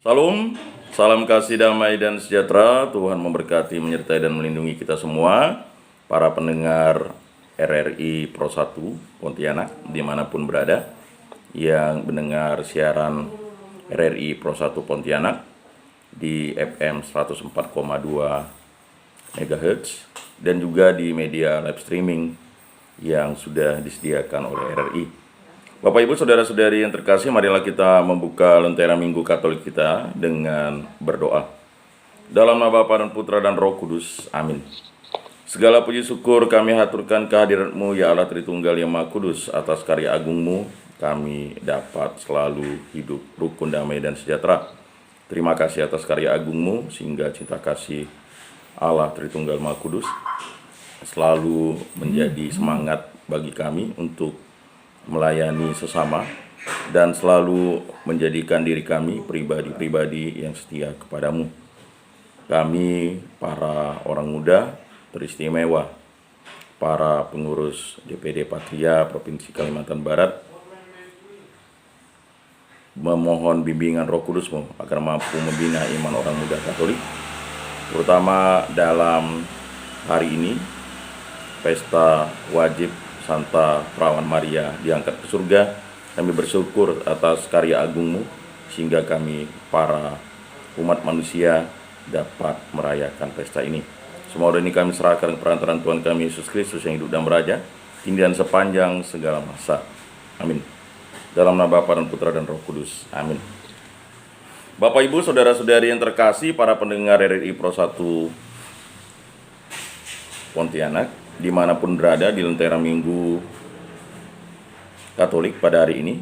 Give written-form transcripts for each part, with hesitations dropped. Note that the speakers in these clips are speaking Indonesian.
Salam, salam kasih damai dan sejahtera. Tuhan memberkati, menyertai dan melindungi kita semua. Para pendengar RRI Pro 1 Pontianak dimanapun berada, yang mendengar siaran RRI Pro 1 Pontianak di FM 104,2 MHz dan juga di media live streaming yang sudah disediakan oleh RRI. Bapak Ibu Saudara-saudari yang terkasih, marilah kita membuka Lentera Minggu Katolik kita dengan berdoa. Dalam nama Bapa dan Putra dan Roh Kudus, amin. Segala puji syukur kami haturkan kehadirat-Mu ya Allah Tritunggal yang Maha Kudus. Atas karya agung-Mu kami dapat selalu hidup rukun, damai dan sejahtera. Terima kasih atas karya agung-Mu sehingga cinta kasih Allah Tritunggal Maha Kudus selalu menjadi semangat bagi kami untuk melayani sesama dan selalu menjadikan diri kami pribadi-pribadi yang setia kepadamu. Kami para orang muda teristimewa, para pengurus DPD Patria Provinsi Kalimantan Barat, memohon bimbingan Roh Kudus-Mu agar mampu membina iman orang muda Katolik, terutama dalam hari ini, pesta wajib Santa Perawan Maria diangkat ke surga. Kami bersyukur atas karya agung-Mu sehingga kami para umat manusia dapat merayakan pesta ini. Semua ini kami serahkan ke perantaraan Tuhan kami Yesus Kristus yang hidup dan beraja kini dan sepanjang segala masa. Amin. Dalam nama Bapa dan Putra dan Roh Kudus. Amin. Bapak Ibu Saudara-saudari yang terkasih, para pendengar RRI Pro 1 Pontianak dimanapun berada di Lentera Minggu Katolik pada hari ini.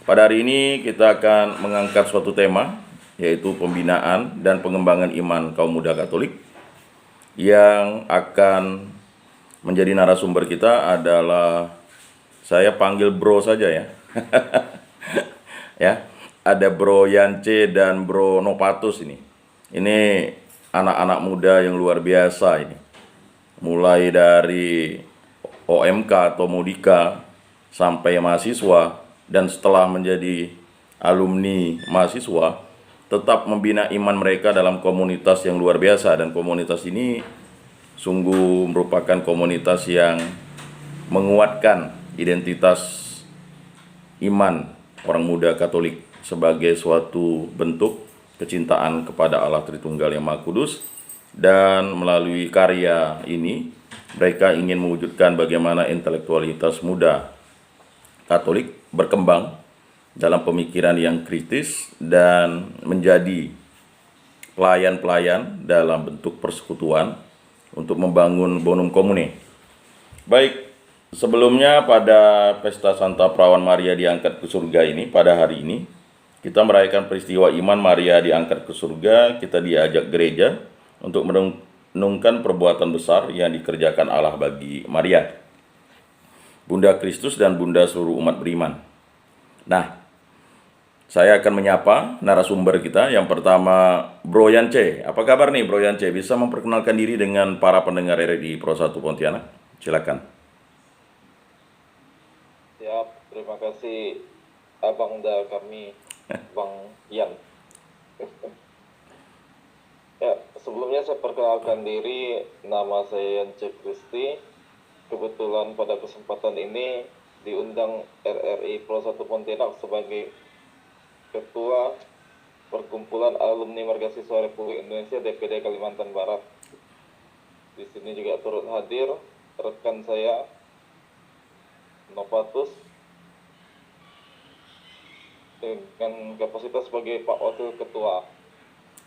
Pada hari ini kita akan mengangkat suatu tema, yaitu pembinaan dan pengembangan iman kaum muda Katolik. Yang akan menjadi narasumber kita adalah, saya panggil bro saja ya. Ya, ada Bro Yance dan Bro Nopatus ini. Ini anak-anak muda yang luar biasa ini. Mulai dari OMK atau Modika sampai mahasiswa, dan setelah menjadi alumni mahasiswa tetap membina iman mereka dalam komunitas yang luar biasa. Dan komunitas ini sungguh merupakan komunitas yang menguatkan identitas iman orang muda Katolik sebagai suatu bentuk kecintaan kepada Allah Tritunggal yang Maha Kudus. Dan melalui karya ini mereka ingin mewujudkan bagaimana intelektualitas muda Katolik berkembang dalam pemikiran yang kritis dan menjadi pelayan-pelayan dalam bentuk persekutuan untuk membangun bonum commune. Baik, sebelumnya pada pesta Santa Perawan Maria diangkat ke surga ini, pada hari ini kita merayakan peristiwa iman Maria diangkat ke surga. Kita diajak gereja untuk merenungkan perbuatan besar yang dikerjakan Allah bagi Maria, Bunda Kristus dan Bunda seluruh umat beriman. Nah, saya akan menyapa narasumber kita. Yang pertama, Bro Yance. Apa kabar nih Bro Yance? Bisa memperkenalkan diri dengan para pendengar RRI Pro 1 Pontianak? Silakan. Siap, terima kasih Abang da kami, Bang Yan. Ya, sebelumnya saya perkenalkan diri, nama saya Yance Kristi. Kebetulan pada kesempatan ini diundang RRI Pro 1 Pontianak sebagai Ketua Perkumpulan Alumni Margasiswa Republik Indonesia DPD Kalimantan Barat. Di sini juga turut hadir rekan saya Nopatus dengan kapasitas sebagai Pak Wakil Ketua.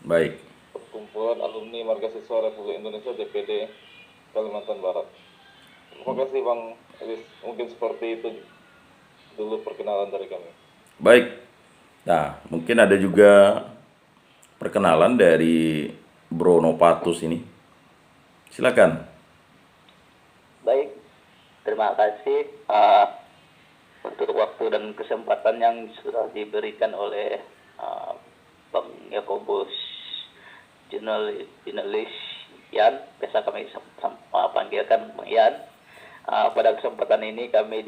Baik. Perkumpulan Alumni Margasiswa Republik Indonesia DPD Kalimantan Barat. Terima kasih Bang Elis. Mungkin seperti itu dulu perkenalan dari kami. Baik. Nah, mungkin ada juga perkenalan dari Bro Nopatus ini. Silakan. Baik, terima kasih untuk waktu dan kesempatan yang sudah diberikan oleh Bang Yakobus jurnalis Yan, biasa kami panggilkan Bang Yan. Pada kesempatan ini kami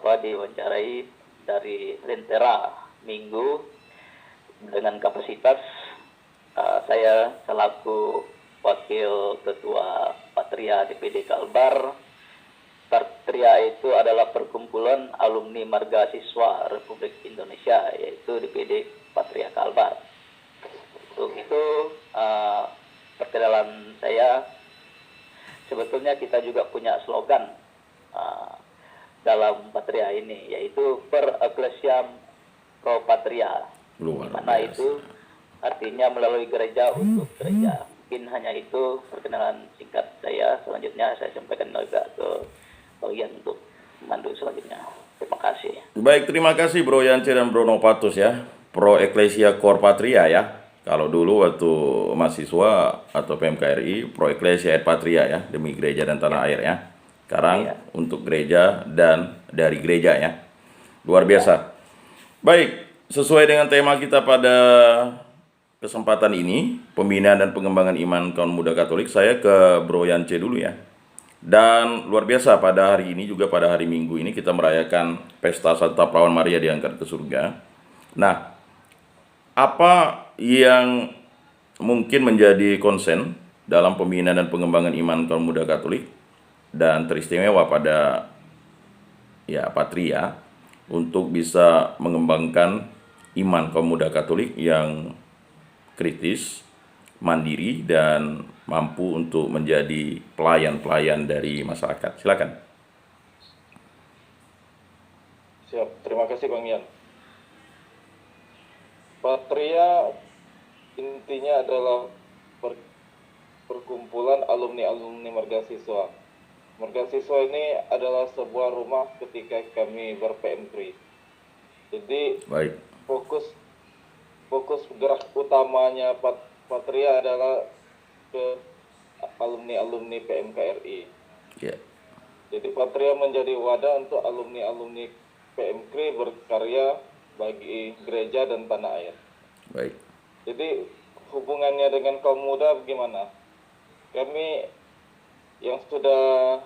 diwawancarai dari Lentera Minggu saya selaku Wakil Ketua Patria DPD Kalbar. Patria itu adalah perkumpulan alumni marga siswa Republik Indonesia, yaitu DPD Patria Kalbar. Untuk itu, perkenalan saya, sebetulnya kita juga punya slogan dalam Patria ini, yaitu Per Ecclesiam Pro Patria. Luar Mana biasa. itu artinya melalui gereja untuk gereja. Mungkin hanya itu perkenalan singkat saya. Selanjutnya saya sampaikan juga ke bagian untuk memandu selanjutnya. Terima kasih. Baik, terima kasih Bro Yance dan Bro Novatus ya. Pro Ecclesia Cor Patria ya. Kalau dulu waktu mahasiswa atau PMKRI, Pro Ecclesia et Patria ya, demi gereja dan tanah air ya. Sekarang untuk gereja dan dari gereja ya. Luar biasa. Baik, sesuai dengan tema kita pada kesempatan ini, pembinaan dan pengembangan iman kaum muda Katolik, saya ke Bro Yance dulu ya. Dan luar biasa pada hari ini juga pada hari Minggu ini kita merayakan Pesta Santa Perawan Maria diangkat ke surga. Nah, apa yang mungkin menjadi konsen dalam pembinaan dan pengembangan iman kaum muda Katolik dan teristimewa pada ya Patria untuk bisa mengembangkan iman kaum muda Katolik yang kritis, mandiri, dan mampu untuk menjadi pelayan-pelayan dari masyarakat. Silakan. Siap, terima kasih Bang Yan. Patria intinya adalah perkumpulan alumni-alumni marga siswa. Marga siswa ini adalah sebuah rumah ketika kami ber-PMKRI. Jadi Baik. fokus gerak utamanya Patria adalah ke alumni-alumni PMKRI. Ya. Jadi Patria menjadi wadah untuk alumni-alumni PMKRI berkarya bagi gereja dan tanah air. Baik. Jadi hubungannya dengan kaum muda bagaimana? Kami yang sudah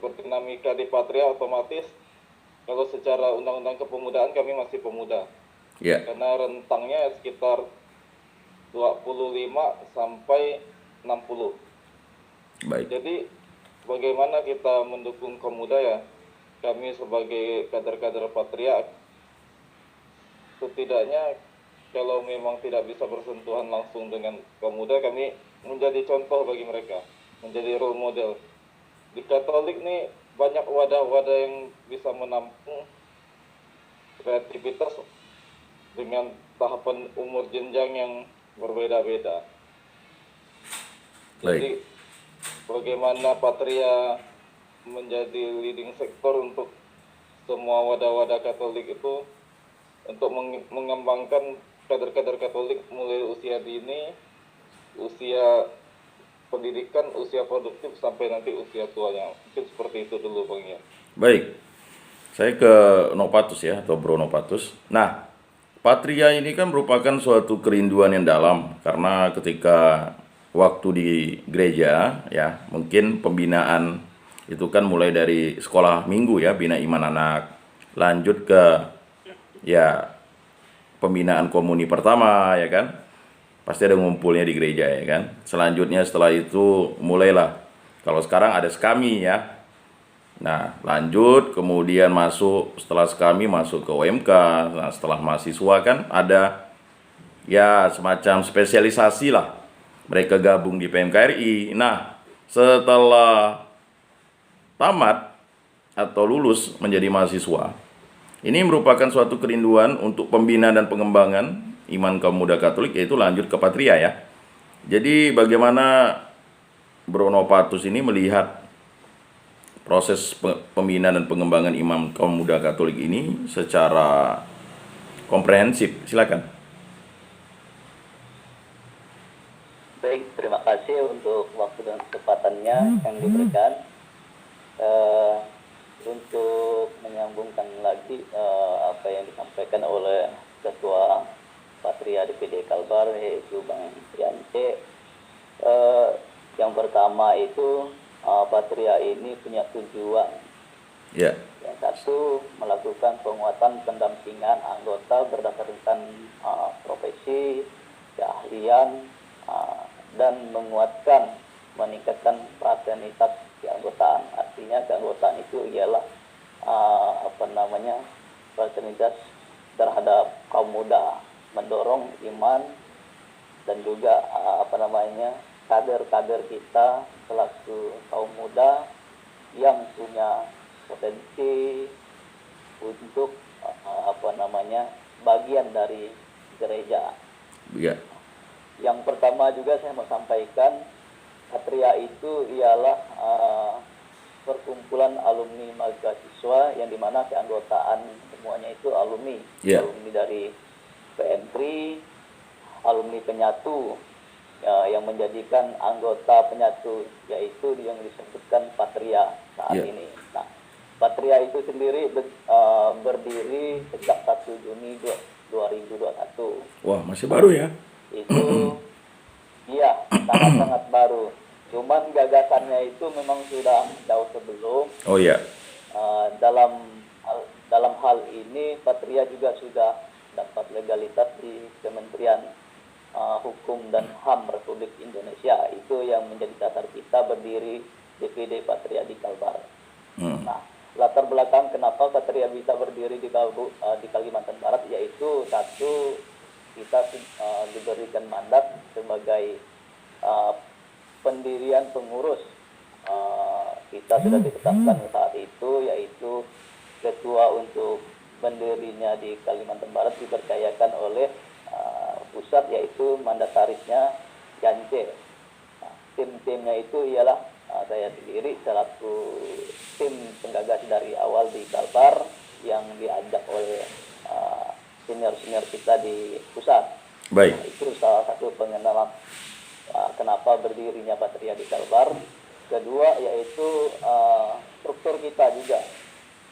berdinamika di Patria otomatis kalau secara undang-undang kepemudaan kami masih pemuda. Ya. Karena rentangnya sekitar 25 sampai 60. Baik. Jadi bagaimana kita mendukung kaum muda ya? Kami sebagai kader-kader Patria setidaknya kalau memang tidak bisa bersentuhan langsung dengan kaum muda, kami menjadi contoh bagi mereka, menjadi role model. Di Katolik nih banyak wadah-wadah yang bisa menampung kreativitas dengan tahapan umur jenjang yang berbeda-beda. Jadi bagaimana Patria menjadi leading sektor untuk semua wadah-wadah Katolik itu untuk mengembangkan kader-kader Katolik mulai usia dini, usia pendidikan, usia produktif sampai nanti usia tuanya. Mungkin seperti itu dulu Bang Ian. Baik. Saya ke Novatus ya, atau Bro Novatus. Nah, Patria ini kan merupakan suatu kerinduan yang dalam karena ketika waktu di gereja ya, mungkin pembinaan itu kan mulai dari sekolah minggu ya, bina iman anak, lanjut ke ya pembinaan komuni pertama ya kan, pasti ada ngumpulnya di gereja ya kan. Selanjutnya setelah itu mulailah, kalau sekarang ada skami ya. Nah lanjut kemudian masuk, setelah skami masuk ke OMK. Nah setelah mahasiswa kan ada ya semacam spesialisasi lah, mereka gabung di PMKRI. Nah setelah tamat atau lulus menjadi mahasiswa, ini merupakan suatu kerinduan untuk pembinaan dan pengembangan iman kaum muda Katolik, yaitu lanjut ke Patria ya. Jadi bagaimana Bro Novatus ini melihat proses pembinaan dan pengembangan iman kaum muda Katolik ini secara komprehensif? Silakan. Baik, terima kasih untuk waktu dan kesempatannya yang diberikan. Untuk menyambungkan lagi apa yang disampaikan oleh Ketua Patria DPD Kalbar, yaitu Bang Yance. Yang pertama itu Patria ini punya tujuan. Ya. Yang satu, melakukan penguatan pendampingan anggota berdasarkan profesi, keahlian, dan menguatkan, meningkatkan fraternitas keanggotaan. Artinya keanggotaan itu ialah fraternitas terhadap kaum muda, mendorong iman dan juga kader-kader kita selaku kaum muda yang punya potensi untuk bagian dari gereja. Ya. Yang pertama juga saya mau sampaikan, Patria itu ialah perkumpulan alumni mahasiswa yang dimana keanggotaan semuanya itu alumni, alumni dari PM3, alumni penyatu, yang menjadikan anggota penyatu yaitu yang disebutkan Patria saat ini. Nah, Patria itu sendiri berdiri sejak 1 Juni 2021. Wah, masih baru ya? Itu iya, sangat-sangat baru. Cuman gagasannya itu memang sudah jauh sebelum. Oh iya. Dalam hal ini Patria juga sudah dapat legalitas di Kementerian Hukum dan HAM Republik Indonesia. Itu yang menjadi dasar kita berdiri DPD Patria di Kalbar. Nah, latar belakang kenapa Patria bisa berdiri di Kalimantan Barat yaitu satu, kita diberikan mandat sebagai pendirian pengurus. Kita sudah ditetapkan saat itu yaitu ketua untuk berdirinya di Kalimantan Barat dipercayakan oleh pusat yaitu mandatarisnya Jance. Nah, tim-timnya itu ialah saya sendiri selaku tim penggagas dari awal di Kalbar yang diajak oleh senior-senior kita di pusat. Baik. Nah, itu salah satu pengenalan kenapa berdirinya Patria di Kalbar. Kedua yaitu struktur kita juga.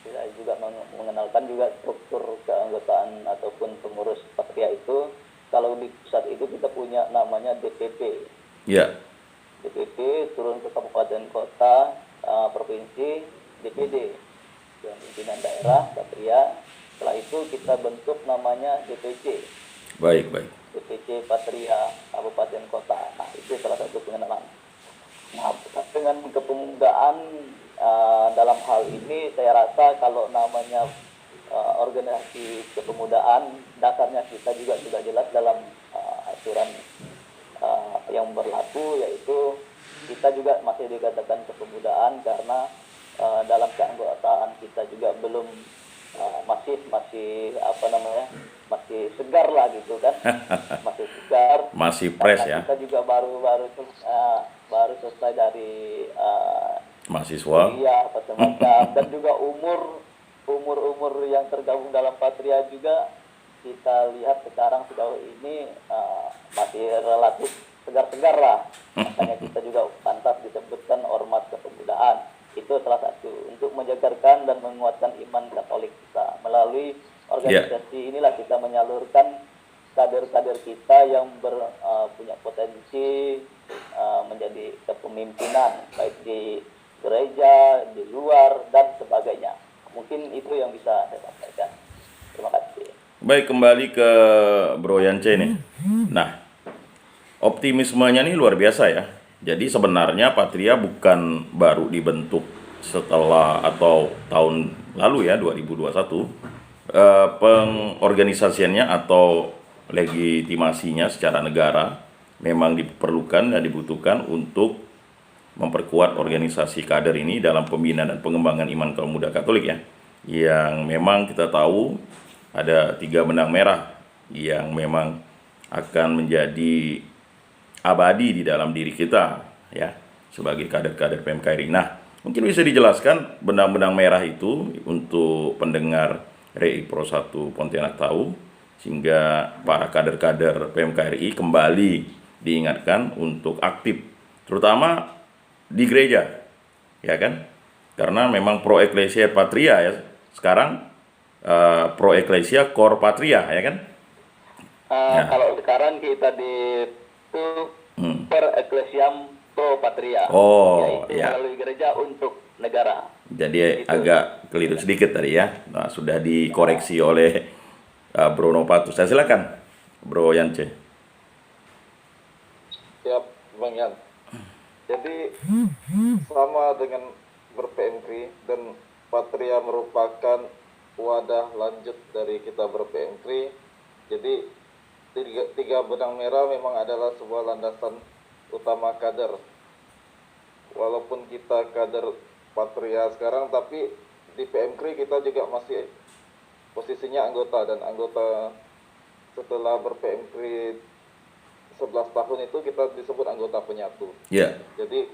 Kita juga mengenalkan juga struktur keanggotaan ataupun pengurus Patria itu. Kalau di pusat itu kita punya namanya DPP. Ya. DPP turun ke kabupaten kota, provinsi, DPD, dan pimpinan daerah Patria. Setelah itu kita bentuk namanya DPC. Baik. DPC Patria Kabupaten Kota. Nah, itu salah satu pengenalan. Nah, dengan kepemudaan dalam hal ini saya rasa kalau namanya organisasi kepemudaan, dasarnya kita juga sudah jelas dalam aturan yang berlaku, yaitu kita juga masih dikatakan kepemudaan karena dalam keanggotaan kita juga belum masih segar lah gitu kan. Masih segar, masih fresh ya. Kita juga baru selesai dari mahasiswa, apa semacam, dan juga umur yang tergabung dalam Patria juga kita lihat sekarang sejauh ini masih relatif segar-segar lah. Makanya kita juga pantas disebutkan ormas kepemudaan. Itu salah satu untuk menjagarkan dan menguatkan iman Katolik kita. Melalui organisasi inilah kita menyalurkan kader-kader kita yang punya potensi menjadi kepemimpinan baik di gereja, di luar dan sebagainya. Mungkin itu yang bisa saya sampaikan. Terima kasih. Baik, kembali ke Bro Yance nih. Nah, optimismenya nih luar biasa ya. Jadi sebenarnya Patria bukan baru dibentuk setelah atau tahun lalu ya, 2021. Pengorganisasiannya atau legitimasinya secara negara memang diperlukan dan dibutuhkan untuk memperkuat organisasi kader ini dalam pembinaan dan pengembangan iman kaum muda Katolik ya. Yang memang kita tahu ada 3 benang merah yang memang akan menjadi abadi di dalam diri kita ya sebagai kader-kader PMKRI. Nah, mungkin bisa dijelaskan benang-benang merah itu untuk pendengar RI Pro 1 Pontianak tahu, sehingga para kader-kader PMKRI kembali diingatkan untuk aktif, terutama di gereja, ya kan? Karena memang Pro Ecclesia Patria ya sekarang, Pro Ecclesia Core Patria ya kan? Kalau sekarang kita di Per Ecclesiam Pro Patria, yaitu melalui gereja untuk negara. Jadi agak keliru sedikit tadi ya. Nah, sudah dikoreksi oleh Bro Novatus. Saya silakan Bro Yance. Siap, Bang Yan. Jadi sama dengan ber-PMK dan Patria merupakan wadah lanjut dari kita ber-PMK. Jadi tiga benang merah memang adalah sebuah landasan utama kader. Walaupun kita kader Patria sekarang, tapi di PMK kita juga masih posisinya anggota, dan anggota setelah ber-PMK 11 tahun itu kita disebut anggota penyatu. Ya. Jadi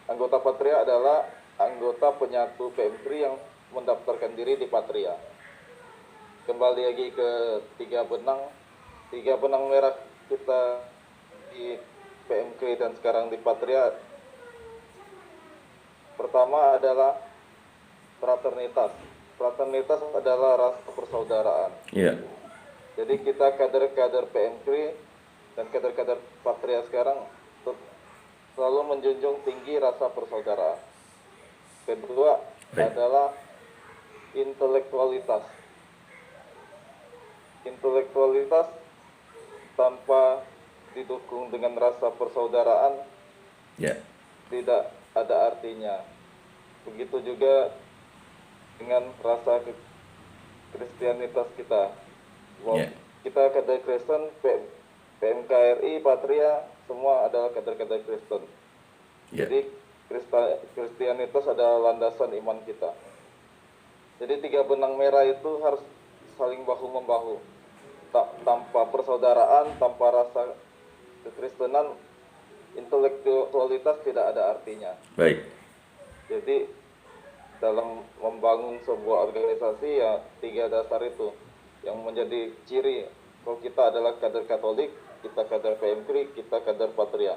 anggota Patria adalah anggota penyatu PMK yang mendaftarkan diri di Patria. Kembali lagi ke tiga benang merah kita di PMK dan sekarang di Patria. Pertama adalah fraternitas. Fraternitas adalah rasa persaudaraan. Iya. Jadi kita kader-kader PMK dan kader-kader Patria sekarang selalu menjunjung tinggi rasa persaudaraan. Kedua adalah intelektualitas. Intelektualitas tanpa didukung dengan rasa persaudaraan tidak ada artinya. Begitu juga dengan rasa kristianitas kita. Kita kader Kristen, PMKRI, Patria, semua adalah kader-kader Kristen. Jadi kristianitas adalah landasan iman kita. Jadi tiga benang merah itu harus saling bahu-membahu. Tanpa persaudaraan, tanpa rasa kekristenan, intelektualitas tidak ada artinya. Baik. Jadi dalam membangun sebuah organisasi, ya tiga dasar itu yang menjadi ciri. Kalau kita adalah kader Katolik, kita kader PMK, kita kader Patria.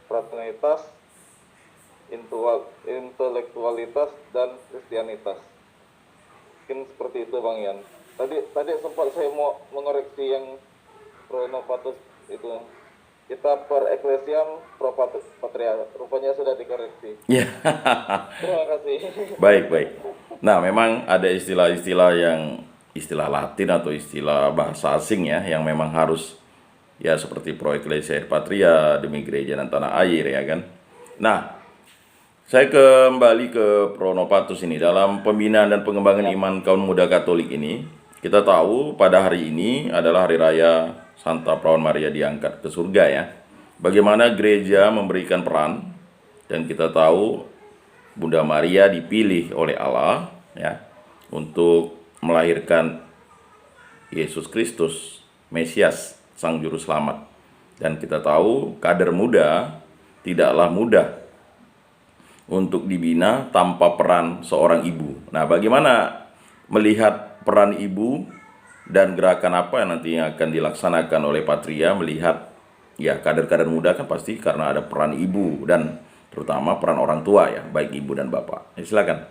Fraternitas, intelektualitas, dan kristianitas. Mungkin seperti itu Bang Yan. Tadi sempat saya mau mengoreksi yang Pronopatus itu. Kita per eklesiam, pro patria. Rupanya sudah dikoreksi. Ya. Terima kasih. Baik. Nah, memang ada istilah-istilah yang istilah Latin atau istilah bahasa asing ya, yang memang harus ya seperti pro ecclesia patria, demi gereja dan tanah air ya kan. Nah, saya kembali ke Pronopatus ini. Dalam pembinaan dan pengembangan iman kaum muda Katolik ini, kita tahu pada hari ini adalah hari raya Santa Perawan Maria diangkat ke surga ya. Bagaimana gereja memberikan peran, dan kita tahu Bunda Maria dipilih oleh Allah ya untuk melahirkan Yesus Kristus, Mesias, Sang Juru Selamat. Dan kita tahu kader muda tidaklah mudah untuk dibina tanpa peran seorang ibu. Nah, bagaimana melihat peran ibu dan gerakan apa yang nantinya akan dilaksanakan oleh Patria melihat ya kader-kader muda kan pasti karena ada peran ibu dan terutama peran orang tua ya, baik ibu dan bapak. Silakan.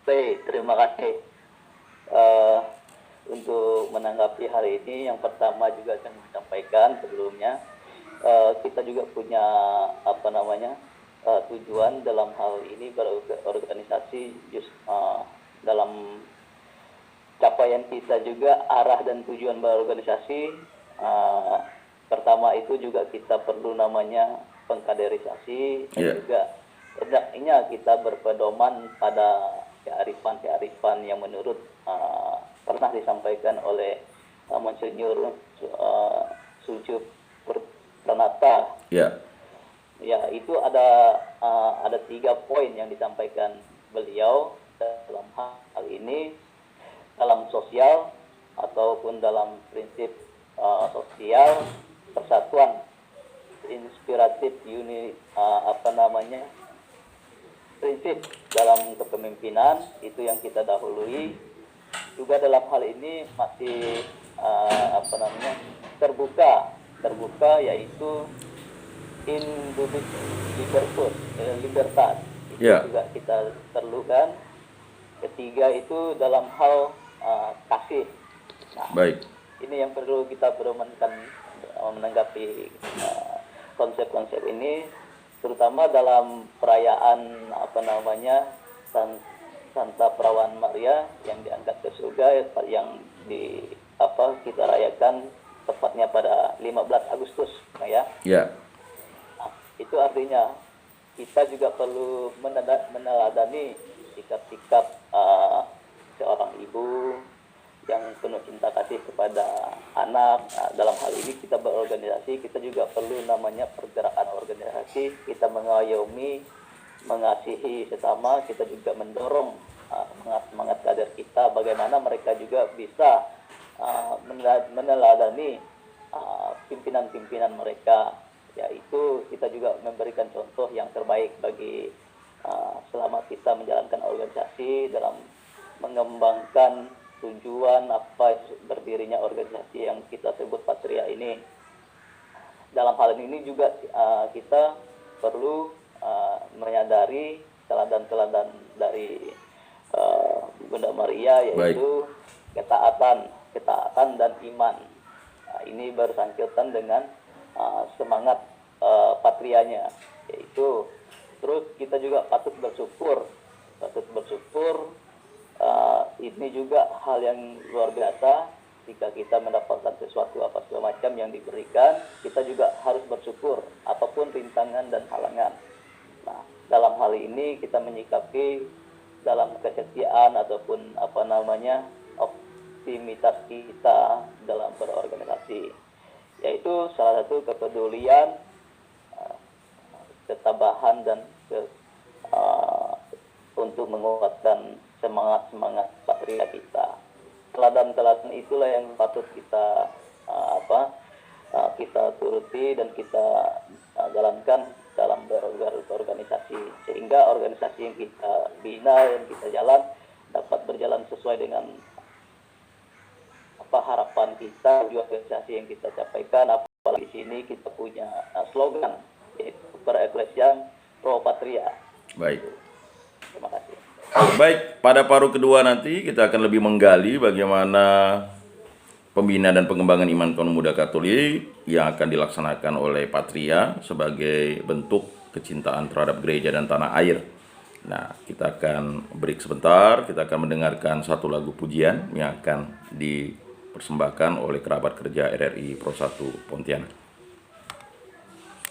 Baik, terima kasih. Untuk menanggapi hari ini, yang pertama juga saya menyampaikan sebelumnya, kita juga punya tujuan dalam hal ini berorganisasi dalam capaian kita juga arah dan tujuan berorganisasi. Pertama itu juga kita perlu namanya pengkaderisasi, dan juga hendaknya kita berpedoman pada kearifan yang menurut pernah disampaikan oleh Monsinyur Sucu Pranata. Ya, itu ada 3 poin yang disampaikan beliau dalam hal ini, dalam sosial ataupun dalam prinsip sosial, persatuan, inspiratif, prinsip dalam kepemimpinan itu yang kita dahului. Juga dalam hal ini masih terbuka, yaitu indubit libertas itu juga kita perlukan. Ketiga itu dalam hal kasih. Nah, baik. Ini yang perlu kita pedomankan menanggapi konsep-konsep ini, terutama dalam perayaan Santa Perawan Maria yang diangkat ke surga, yang kita rayakan tepatnya pada 15 Agustus, ya. Ya, Nah, itu artinya kita juga perlu meneladani sikap-sikap seorang ibu yang penuh cinta kasih kepada anak. Nah, dalam hal ini kita berorganisasi, kita juga perlu namanya pergerakan organisasi, kita mengayomi, mengasihi sesama, kita juga mendorong semangat kader kita, bagaimana mereka juga bisa meneladani pimpinan-pimpinan mereka, yaitu kita juga memberikan contoh yang terbaik bagi selama kita menjalankan organisasi dalam mengembangkan tujuan apa berdirinya organisasi yang kita sebut Patria ini. Dalam hal ini juga kita perlu menyadari teladan-teladan dari Bunda Maria, yaitu ketaatan dan iman. Nah, ini bersangkutan dengan semangat patrianya, yaitu terus kita juga patut bersyukur. Ini juga hal yang luar biasa. Jika kita mendapatkan sesuatu apa segala macam yang diberikan, kita juga harus bersyukur apapun rintangan dan halangan. Nah, dalam hal ini kita menyikapi dalam kesetiaan ataupun optimitas kita dalam berorganisasi, yaitu salah satu kepedulian, ketabahan dan untuk menguatkan semangat patria kita. Teladan-teladan itulah yang patut kita kita turuti dan kita jalankan dalam berorganisasi, sehingga organisasi yang kita bina, yang kita jalan dapat berjalan sesuai dengan harapan kita, tujuan organisasi yang kita capaikan. Apalagi di sini kita punya slogan, yaitu Per Ecclesiam Pro Patria. baik. Terima kasih. Baik, pada paruh kedua nanti kita akan lebih menggali bagaimana pembinaan dan pengembangan iman kaum muda Katolik yang akan dilaksanakan oleh Patria sebagai bentuk kecintaan terhadap gereja dan tanah air. Nah, kita akan break sebentar, kita akan mendengarkan satu lagu pujian yang akan dipersembahkan oleh kerabat kerja RRI Pro 1 Pontianak.